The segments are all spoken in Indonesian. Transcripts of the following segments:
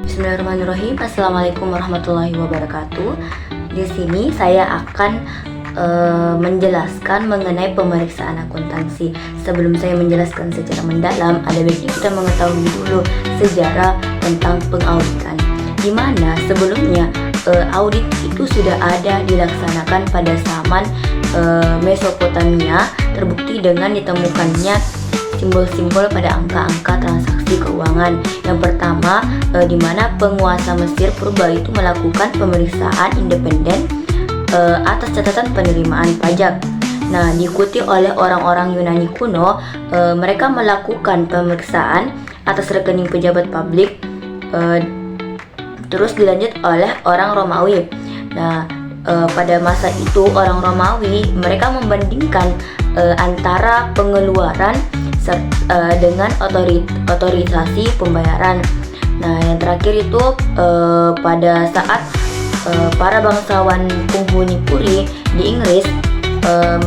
Bismillahirrahmanirrahim. Assalamualaikum warahmatullahi wabarakatuh. Di sini saya akan menjelaskan mengenai pemeriksaan akuntansi. Sebelum saya menjelaskan secara mendalam, ada baiknya kita mengetahui dulu sejarah tentang pengauditan. Di mana sebelumnya audit itu sudah ada dilaksanakan pada zaman Mesopotamia, terbukti dengan ditemukannya simbol-simbol pada angka-angka transaksi keuangan. Yang pertama, di mana penguasa Mesir purba itu melakukan pemeriksaan independen atas catatan penerimaan pajak. Nah, diikuti oleh orang-orang Yunani kuno, mereka melakukan pemeriksaan atas rekening pejabat publik, terus dilanjut oleh orang Romawi. Nah, pada masa itu orang Romawi mereka membandingkan antara pengeluaran dengan otorisasi pembayaran. Nah, yang terakhir itu pada saat para bangsawan penghuni puri di Inggris,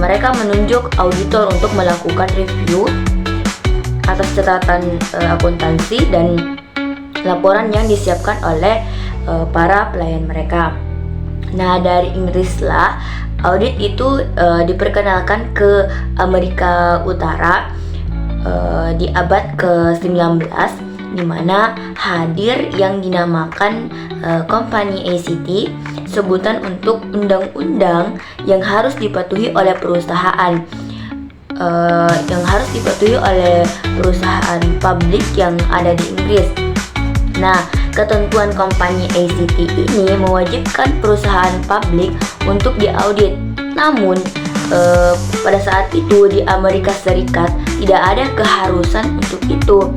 mereka menunjuk auditor untuk melakukan review atas catatan akuntansi dan laporan yang disiapkan oleh para pelayan mereka. Nah, dari Inggrislah audit itu diperkenalkan ke Amerika Utara di abad ke-19, di mana hadir yang dinamakan Company ACT, sebutan untuk undang-undang yang harus dipatuhi oleh perusahaan publik yang ada di Inggris. Nah, ketentuan Company ACT ini mewajibkan perusahaan publik untuk diaudit. Namun pada saat itu di Amerika Serikat tidak ada keharusan untuk itu.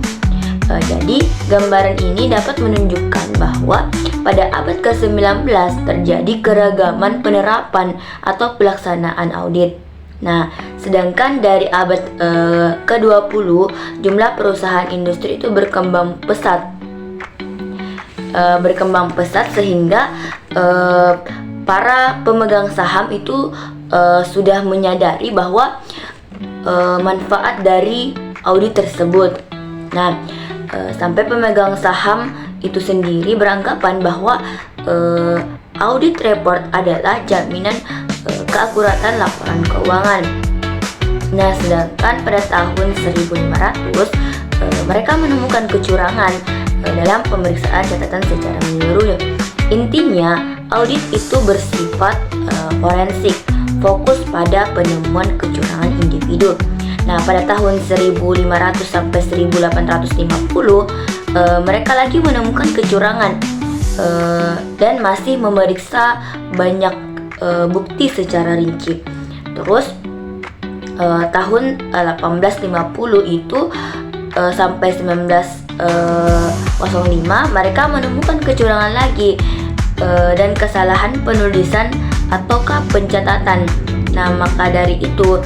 Jadi gambaran ini dapat menunjukkan bahwa pada abad ke-19 terjadi keragaman penerapan atau pelaksanaan audit. Nah, sedangkan dari abad ke-20 jumlah perusahaan industri itu berkembang pesat sehingga para pemegang saham itu sudah menyadari bahwa manfaat dari audit tersebut. Nah, sampai pemegang saham itu sendiri beranggapan bahwa audit report adalah jaminan keakuratan laporan keuangan. Nah, sedangkan pada tahun 1500 mereka menemukan kecurangan dalam pemeriksaan catatan secara menyeluruh. Intinya, audit itu bersifat forensik, fokus pada penemuan kecurangan individu. Nah, pada tahun 1500 sampai 1850 mereka lagi menemukan kecurangan dan masih memeriksa banyak bukti secara rinci. Terus tahun 1850 itu sampai 1905 mereka menemukan kecurangan lagi dan kesalahan penulisan ataukah pencatatan. Nah, maka dari itu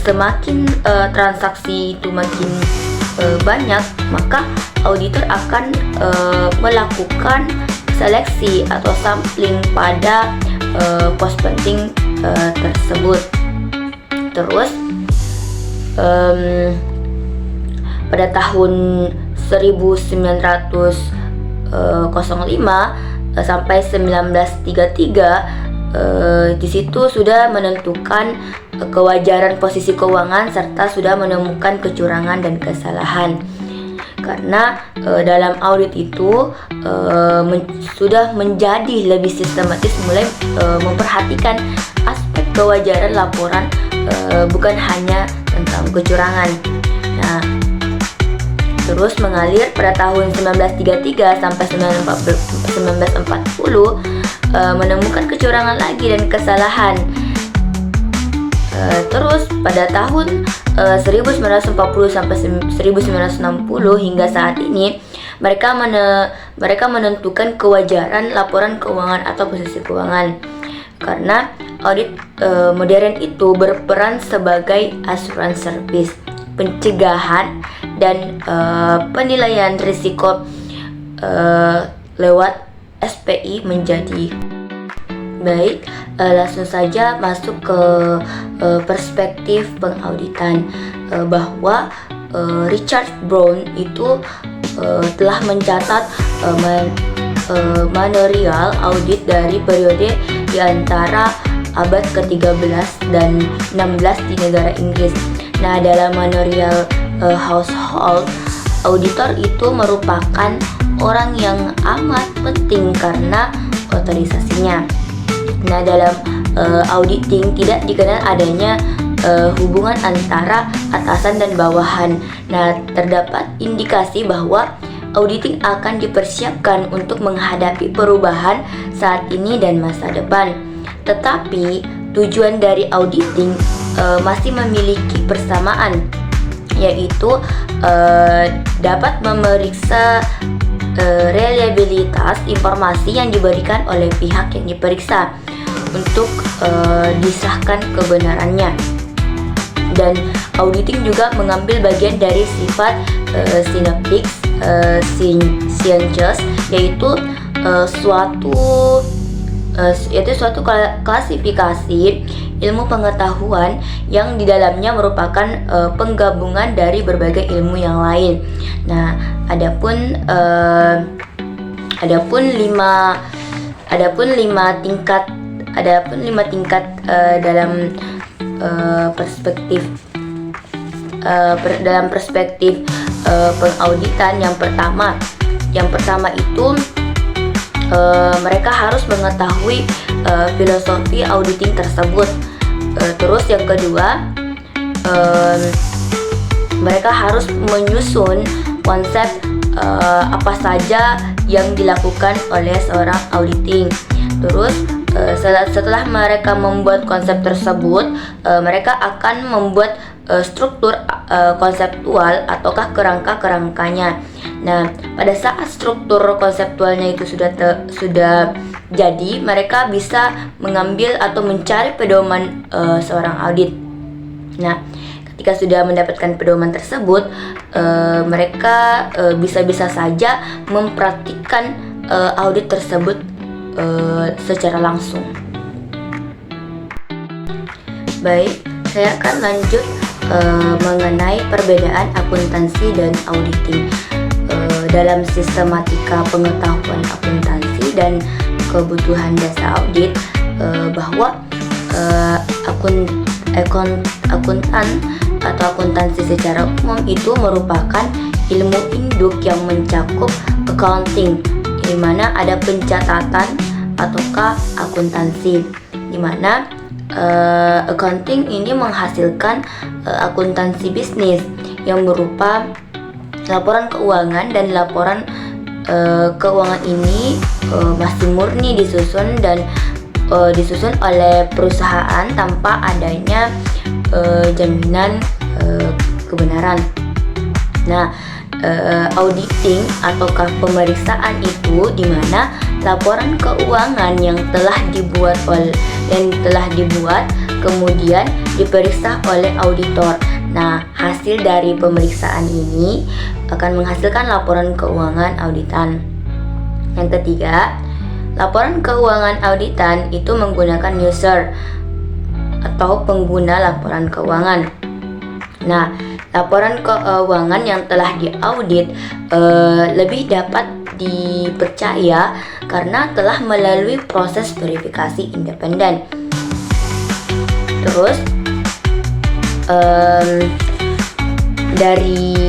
semakin transaksi itu makin banyak, maka auditor akan melakukan seleksi atau sampling pada pos penting tersebut. Terus pada tahun 1905 sampai 1933 di situ sudah menentukan kewajaran posisi keuangan serta sudah menemukan kecurangan dan kesalahan. Karena dalam audit itu sudah menjadi lebih sistematis, mulai memperhatikan aspek kewajaran laporan, bukan hanya tentang kecurangan. Nah, terus mengalir pada tahun 1933 sampai 1940 menemukan kecurangan lagi dan kesalahan. Terus pada tahun 1940 sampai 1960 hingga saat ini mereka menentukan kewajaran laporan keuangan atau posisi keuangan. Karena audit modern itu berperan sebagai assurance service, pencegahan dan penilaian risiko lewat SPI menjadi baik. Langsung saja masuk ke perspektif pengauditan, bahwa Richard Brown itu telah mencatat manorial audit dari periode di antara abad ke-13 dan 16 di negara Inggris. Nah, dalam manorial household, auditor itu merupakan orang yang amat penting karena otorisasinya. Nah, dalam auditing tidak dikenal adanya hubungan antara atasan dan bawahan. Nah, terdapat indikasi bahwa auditing akan dipersiapkan untuk menghadapi perubahan saat ini dan masa depan. Tetapi tujuan dari auditing masih memiliki persamaan, yaitu dapat memeriksa reliabilitas informasi yang diberikan oleh pihak yang diperiksa untuk disahkan kebenarannya. Dan auditing juga mengambil bagian dari sifat synoptics, sciences, yaitu suatu klasifikasi ilmu pengetahuan yang di dalamnya merupakan penggabungan dari berbagai ilmu yang lain. Nah, adapun lima tingkat dalam perspektif pengauditan. Yang pertama itu mereka harus mengetahui filosofi auditing tersebut. Terus yang kedua, mereka harus menyusun konsep apa saja yang dilakukan oleh seorang auditing. Terus setelah mereka membuat konsep tersebut, mereka akan membuat struktur konseptual ataukah kerangka-kerangkanya. Nah, pada saat struktur konseptualnya itu sudah jadi, mereka bisa mengambil atau mencari pedoman seorang audit. Nah, ketika sudah mendapatkan pedoman tersebut, mereka bisa saja mempraktikkan audit tersebut secara langsung. Baik, saya akan lanjut mengenai perbedaan akuntansi dan auditing. Dalam sistematika pengetahuan akuntansi dan kebutuhan dasar audit, bahwa akuntan atau akuntansi secara umum itu merupakan ilmu induk yang mencakup accounting, di mana ada pencatatan ataukah akuntansi, di mana accounting ini menghasilkan akuntansi bisnis yang berupa laporan keuangan, dan laporan keuangan ini masih murni disusun oleh perusahaan tanpa adanya jaminan kebenaran. Nah, auditing ataukah pemeriksaan itu di mana laporan keuangan yang telah dibuat kemudian diperiksa oleh auditor. Nah, hasil dari pemeriksaan ini akan menghasilkan laporan keuangan auditan. Yang ketiga, laporan keuangan auditan itu menggunakan user atau pengguna laporan keuangan. Nah, laporan keuangan yang telah diaudit lebih dapat dipercaya karena telah melalui proses verifikasi independen. Terus dari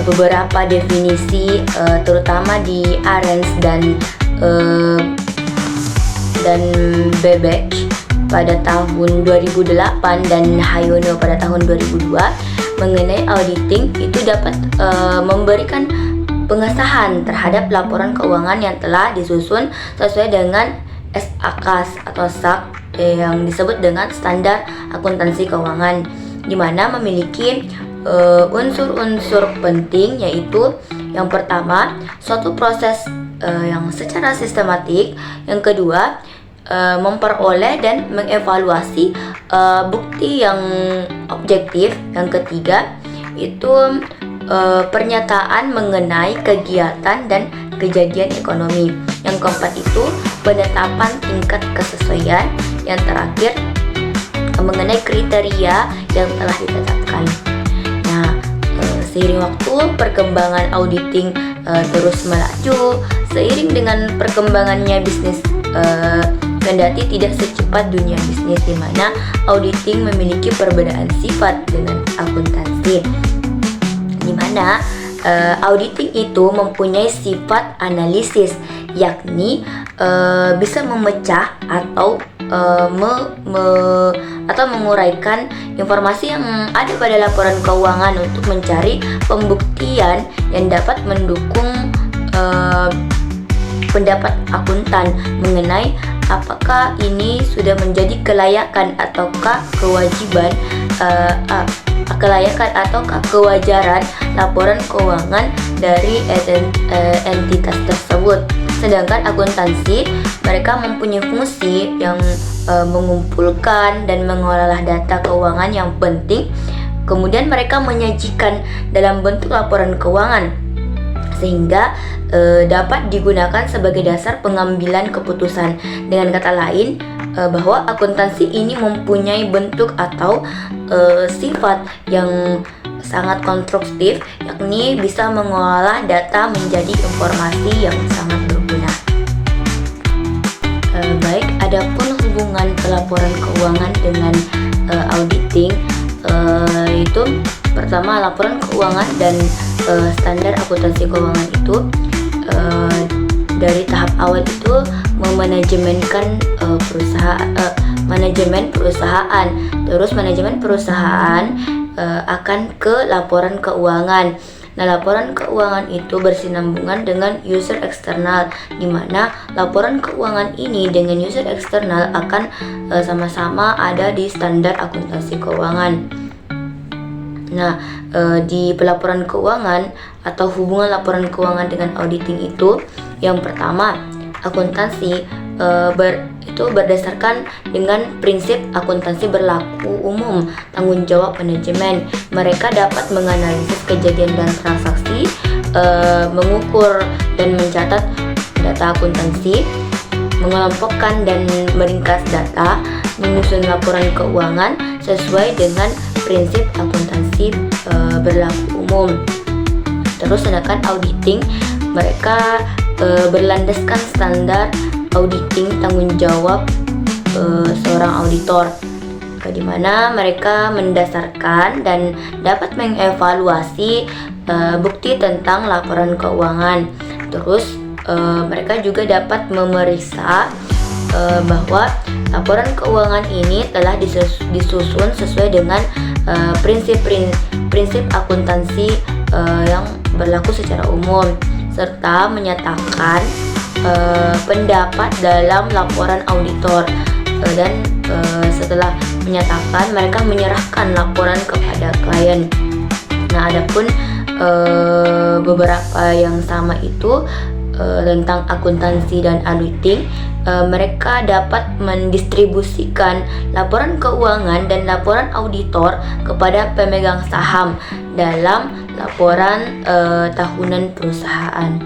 beberapa definisi, terutama di Arens dan Bebek pada tahun 2008 dan Hayono pada tahun 2002, mengenai auditing itu dapat memberikan pengesahan terhadap laporan keuangan yang telah disusun sesuai dengan SAKAS atau SAK yang disebut dengan standar akuntansi keuangan, di mana memiliki unsur-unsur penting, yaitu yang pertama, suatu proses yang secara sistematik. Yang kedua, memperoleh dan mengevaluasi bukti yang objektif. Yang ketiga, itu pernyataan mengenai kegiatan dan kejadian ekonomi. Yang keempat itu penetapan tingkat kesesuaian. Yang terakhir, mengenai kriteria yang telah ditetapkan. Nah, Seiring waktu, perkembangan auditing terus melaju. Seiring dengan perkembangannya bisnis, kendati tidak secepat dunia bisnis, di mana auditing memiliki perbedaan sifat dengan akuntansi, di mana auditing itu mempunyai sifat analisis, yakni bisa memecah atau menguraikan informasi yang ada pada laporan keuangan untuk mencari pembuktian yang dapat mendukung pendapat akuntan mengenai apakah ini sudah menjadi kelayakan ataukah kewajiban kewajaran laporan keuangan dari entitas tersebut. Sedangkan akuntansi, mereka mempunyai fungsi yang mengumpulkan dan mengolah data keuangan yang penting, kemudian mereka menyajikan dalam bentuk laporan keuangan, sehingga dapat digunakan sebagai dasar pengambilan keputusan. Dengan kata lain, bahwa akuntansi ini mempunyai bentuk atau sifat yang sangat konstruktif, yakni bisa mengolah data menjadi informasi yang sangat berguna. Baik, adapun hubungan pelaporan keuangan dengan auditing, itu pertama, laporan keuangan dan standar akuntansi keuangan itu dari tahap awal itu memanajemenkan manajemen perusahaan. Terus manajemen perusahaan akan ke laporan keuangan. Nah, laporan keuangan itu bersinambungan dengan user eksternal, di mana laporan keuangan ini dengan user eksternal akan sama-sama ada di standar akuntansi keuangan. Nah, di pelaporan keuangan atau hubungan laporan keuangan dengan auditing itu, yang pertama, akuntansi itu berdasarkan dengan prinsip akuntansi berlaku umum, tanggung jawab manajemen. Mereka dapat menganalisis kejadian dan transaksi, mengukur dan mencatat data akuntansi, mengelompokkan dan meringkas data, menyusun laporan keuangan sesuai dengan prinsip akuntansi berlaku umum. Terus sedangkan auditing, mereka berlandaskan standar auditing tanggung jawab seorang auditor, di mana mereka mendasarkan dan dapat mengevaluasi bukti tentang laporan keuangan. Terus mereka juga dapat memeriksa bahwa laporan keuangan ini telah disusun sesuai dengan prinsip akuntansi yang berlaku secara umum, serta menyatakan pendapat dalam laporan auditor, dan setelah menyatakan, mereka menyerahkan laporan kepada klien. Nah, adapun beberapa yang sama itu tentang akuntansi dan auditing, mereka dapat mendistribusikan laporan keuangan dan laporan auditor kepada pemegang saham dalam laporan tahunan perusahaan.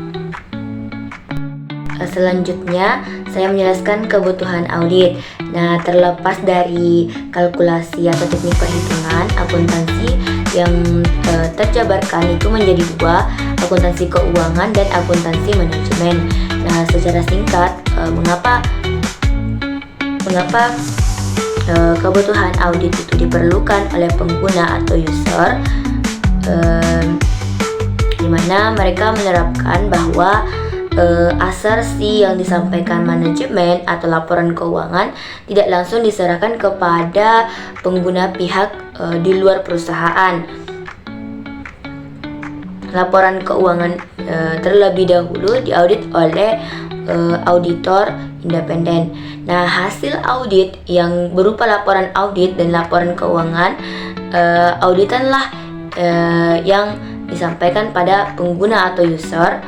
Selanjutnya, saya menjelaskan kebutuhan audit. Nah, terlepas dari kalkulasi atau teknik perhitungan, akuntansi yang terjabarkan itu menjadi dua, akuntansi keuangan dan akuntansi manajemen. Nah, secara singkat, mengapa kebutuhan audit itu diperlukan oleh pengguna atau user, di mana mereka menerapkan bahwa asersi yang disampaikan manajemen atau laporan keuangan tidak langsung diserahkan kepada pengguna pihak di luar perusahaan. Laporan keuangan terlebih dahulu diaudit oleh auditor independen. Nah, hasil audit yang berupa laporan audit dan laporan keuangan auditanlah yang disampaikan pada pengguna atau user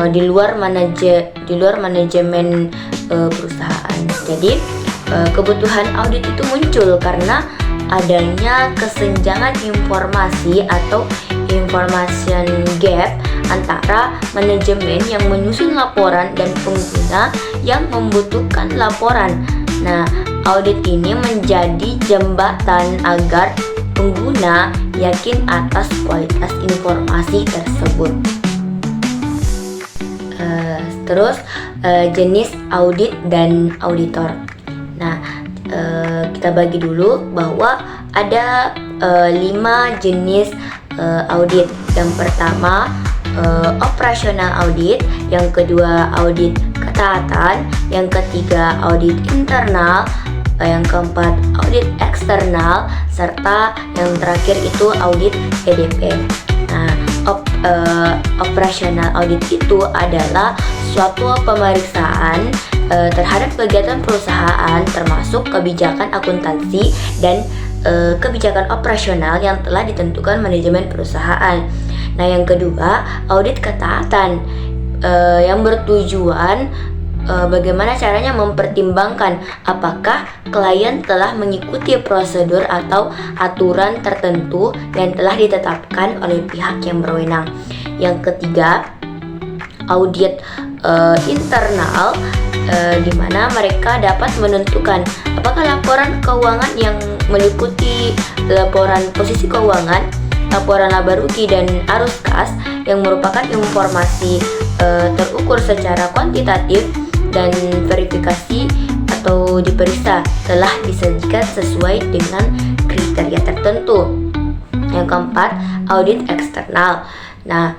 di luar manajemen perusahaan. Jadi kebutuhan audit itu muncul karena adanya kesenjangan informasi atau information gap antara manajemen yang menyusun laporan dan pengguna yang membutuhkan laporan. Nah, audit ini menjadi jembatan agar pengguna yakin atas kualitas informasi tersebut. Terus jenis audit dan auditor. Nah, kita bagi dulu bahwa ada 5 jenis audit. Yang pertama operasional audit, yang kedua audit ketaatan, yang ketiga audit internal, yang keempat audit eksternal, serta yang terakhir itu audit EDP. Nah, operasional audit itu adalah suatu pemeriksaan terhadap kegiatan perusahaan termasuk kebijakan akuntansi dan kebijakan operasional yang telah ditentukan manajemen perusahaan. Nah, yang kedua audit ketaatan yang bertujuan bagaimana caranya mempertimbangkan apakah klien telah mengikuti prosedur atau aturan tertentu yang telah ditetapkan oleh pihak yang berwenang. Yang ketiga, audit internal, di mana mereka dapat menentukan apakah laporan keuangan yang meliputi laporan posisi keuangan, laporan laba rugi dan arus kas yang merupakan informasi terukur secara kuantitatif dan verifikasi atau diperiksa telah disajikan sesuai dengan kriteria tertentu. Yang keempat, audit eksternal. Nah,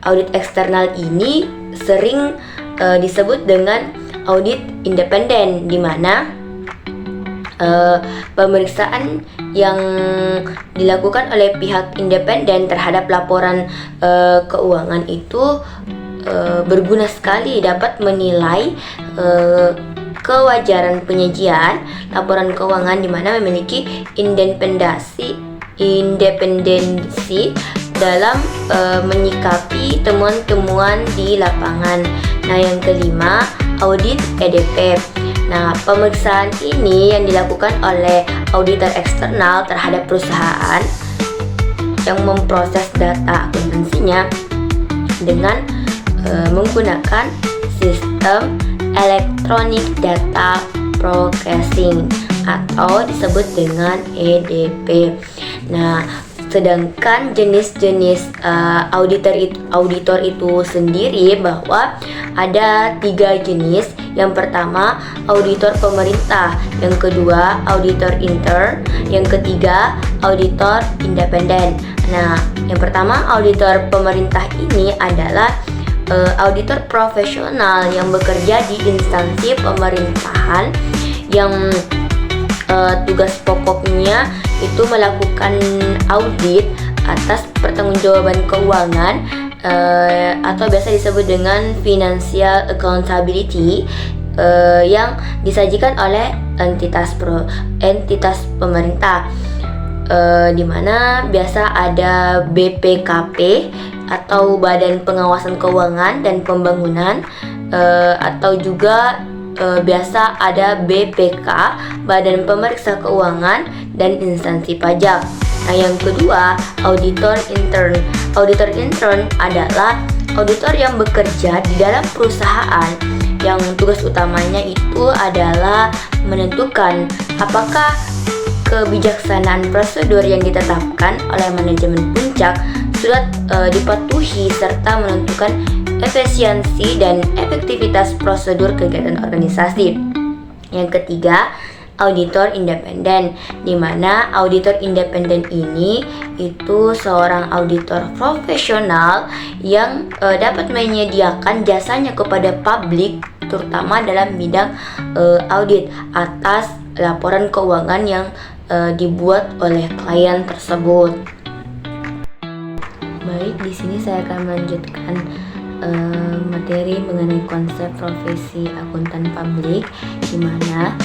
audit eksternal ini sering disebut dengan audit independen, di mana pemeriksaan yang dilakukan oleh pihak independen terhadap laporan keuangan itu berguna sekali dapat menilai kewajaran penyajian laporan keuangan, di mana memiliki independensi dalam menyikapi temuan-temuan di lapangan. Nah, yang kelima, audit EDP. Nah, pemeriksaan ini yang dilakukan oleh auditor eksternal terhadap perusahaan yang memproses data akuntansinya dengan menggunakan sistem Electronic Data Processing atau disebut dengan EDP. Nah, sedangkan jenis-jenis auditor itu sendiri bahwa ada 3 jenis. Yang pertama auditor pemerintah, yang kedua auditor intern, yang ketiga auditor independen. Nah, yang pertama auditor pemerintah ini adalah auditor profesional yang bekerja di instansi pemerintahan yang tugas pokoknya itu melakukan audit atas pertanggungjawaban keuangan atau biasa disebut dengan financial accountability yang disajikan oleh entitas pemerintah, di mana biasa ada BPKP atau Badan Pengawasan Keuangan dan Pembangunan, atau juga biasa ada BPK, Badan Pemeriksa Keuangan dan instansi pajak. Nah, yang kedua, auditor intern. Auditor intern adalah auditor yang bekerja di dalam perusahaan yang tugas utamanya itu adalah menentukan apakah kebijaksanaan prosedur yang ditetapkan oleh manajemen puncak sudah dipatuhi serta menentukan efisiensi dan efektivitas prosedur kegiatan organisasi. Yang ketiga, auditor independen, di mana auditor independen ini itu seorang auditor profesional yang dapat menyediakan jasanya kepada publik, terutama dalam bidang audit atas laporan keuangan yang dibuat oleh klien tersebut. Baik, di sini saya akan melanjutkan materi mengenai konsep profesi akuntan publik, di mana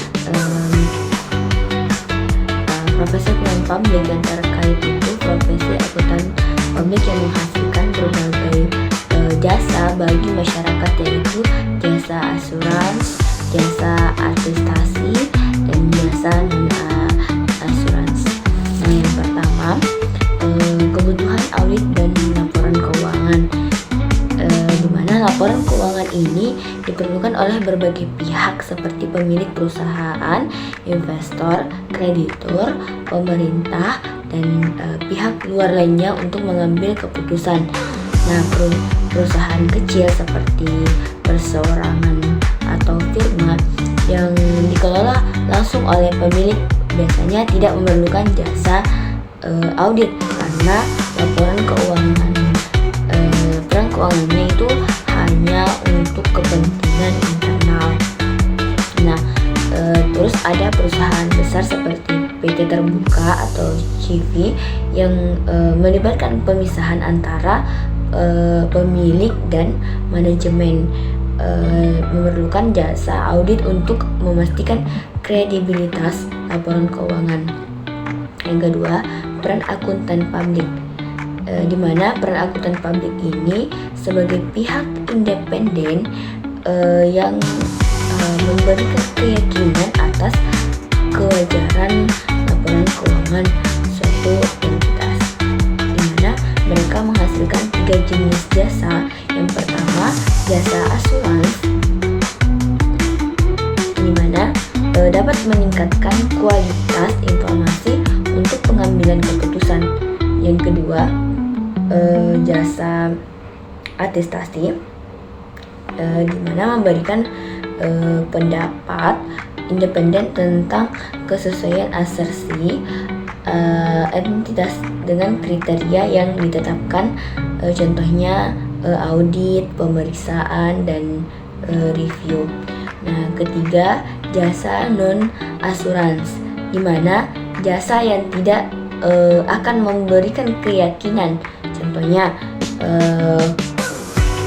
profesi akuntan publik yang terkait itu profesi akuntan publik yang menghasilkan berbagai jasa bagi masyarakat, yaitu jasa asuransi, jasa atestasi, dan jasa asuransi. Nah, yang pertama kebutuhan audit dan laporan keuangan, di mana mana laporan keuangan ini diperlukan oleh berbagai pihak seperti pemilik perusahaan, investor, kreditur, pemerintah, dan pihak luar lainnya untuk mengambil keputusan. Nah, perusahaan kecil seperti perseorangan atau firma yang dikelola langsung oleh pemilik biasanya tidak memerlukan jasa audit karena laporan keuangannya itu hanya untuk kepentingan internal. Nah, terus ada perusahaan besar seperti PT Terbuka atau CV yang melibatkan pemisahan antara pemilik dan manajemen, memerlukan jasa audit untuk memastikan kredibilitas laporan keuangan. Yang kedua, peran akuntan publik, di mana peran akuntan publik ini sebagai pihak independen yang memberikan keyakinan atas kewajaran laporan keuangan suatu entitas, di mana mereka menghasilkan 3 jenis jasa. Yang pertama, jasa asuransi, di mana dapat meningkatkan kualitas informasi untuk pengambilan keputusan. Yang kedua, jasa atestasi, di mana memberikan pendapat independen tentang kesesuaian asersi entitas dengan kriteria yang ditetapkan, contohnya audit, pemeriksaan, dan review. Nah, ketiga, jasa non asuransi, di mana jasa yang tidak akan memberikan keyakinan, contohnya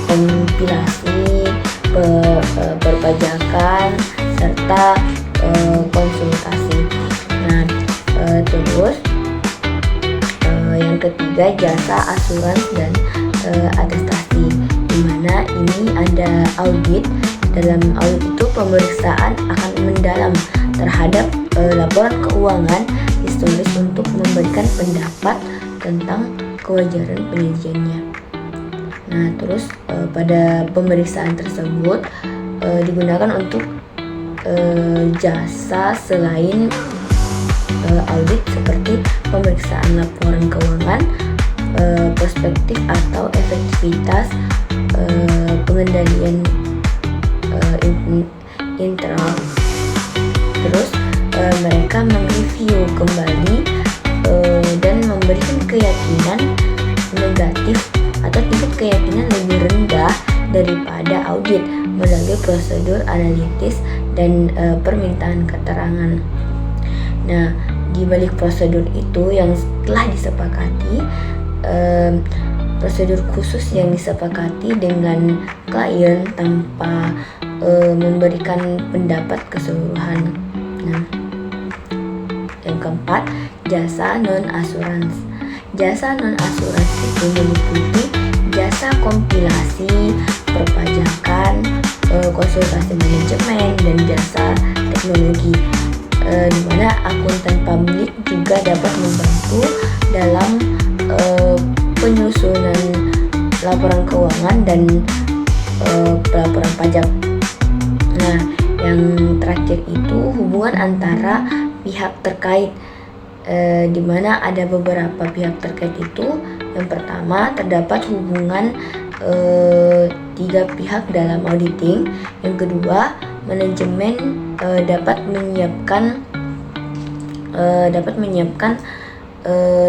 kompilasi, perpajakan, serta konsultasi. Nah, terus yang ketiga, jasa asuransi dan atestasi, di mana ini ada audit. Dalam audit itu pemeriksaan akan mendalam terhadap laporan keuangan historis untuk memberikan pendapat tentang kewajaran penyajiannya. Nah, terus pada pemeriksaan tersebut digunakan untuk jasa selain audit seperti pemeriksaan laporan keuangan, perspektif atau efektivitas pengendalian internal. Terus mereka mereview kembali dan memberikan keyakinan negatif atau tingkat keyakinan lebih rendah daripada audit melalui prosedur analitis dan permintaan keterangan. Nah, di balik prosedur itu yang telah disepakati, prosedur khusus yang disepakati dengan klien tanpa memberikan pendapat keseluruhan. Nah, yang keempat, jasa non asuransi. Jasa non asuransi itu meliputi jasa kompilasi, perpajakan, konsultasi manajemen, dan jasa teknologi, di mana akuntan publik juga dapat membantu dalam penyusunan laporan keuangan dan pelaporan pajak. Nah, yang terakhir itu hubungan antara pihak terkait, di mana ada beberapa pihak terkait itu. Yang pertama, terdapat hubungan 3 pihak dalam auditing. Yang kedua, manajemen dapat menyiapkan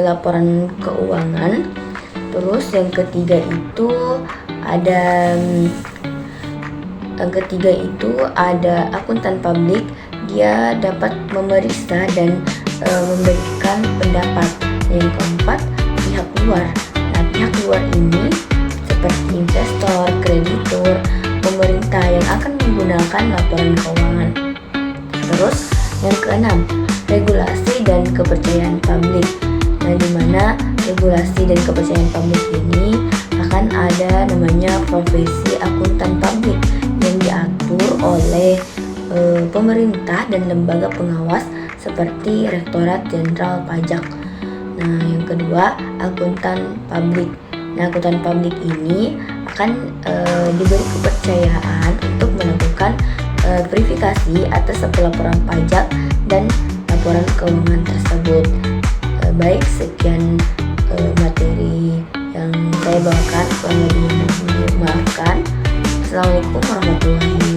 laporan keuangan. Terus yang ketiga itu ada akuntan publik. Dia dapat memeriksa dan memberikan pendapat. Yang keempat, pihak luar. Nah, pihak luar ini seperti investor, kreditur, pemerintah yang akan menggunakan laporan keuangan. Terus yang keenam, regulasi dan kepercayaan publik. Nah, di mana regulasi dan kepercayaan publik ini akan ada namanya profesi akuntan publik yang diatur oleh pemerintah dan lembaga pengawas seperti Rektorat Jenderal Pajak. Nah, yang kedua, akuntan publik. Nah, akuntan publik ini akan diberi kepercayaan untuk melakukan verifikasi atas pelaporan pajak dan laporan keuangan tersebut. Baik, sekian materi yang saya bawakan, kurang lebihnya maafkan. Assalamualaikum warahmatullahi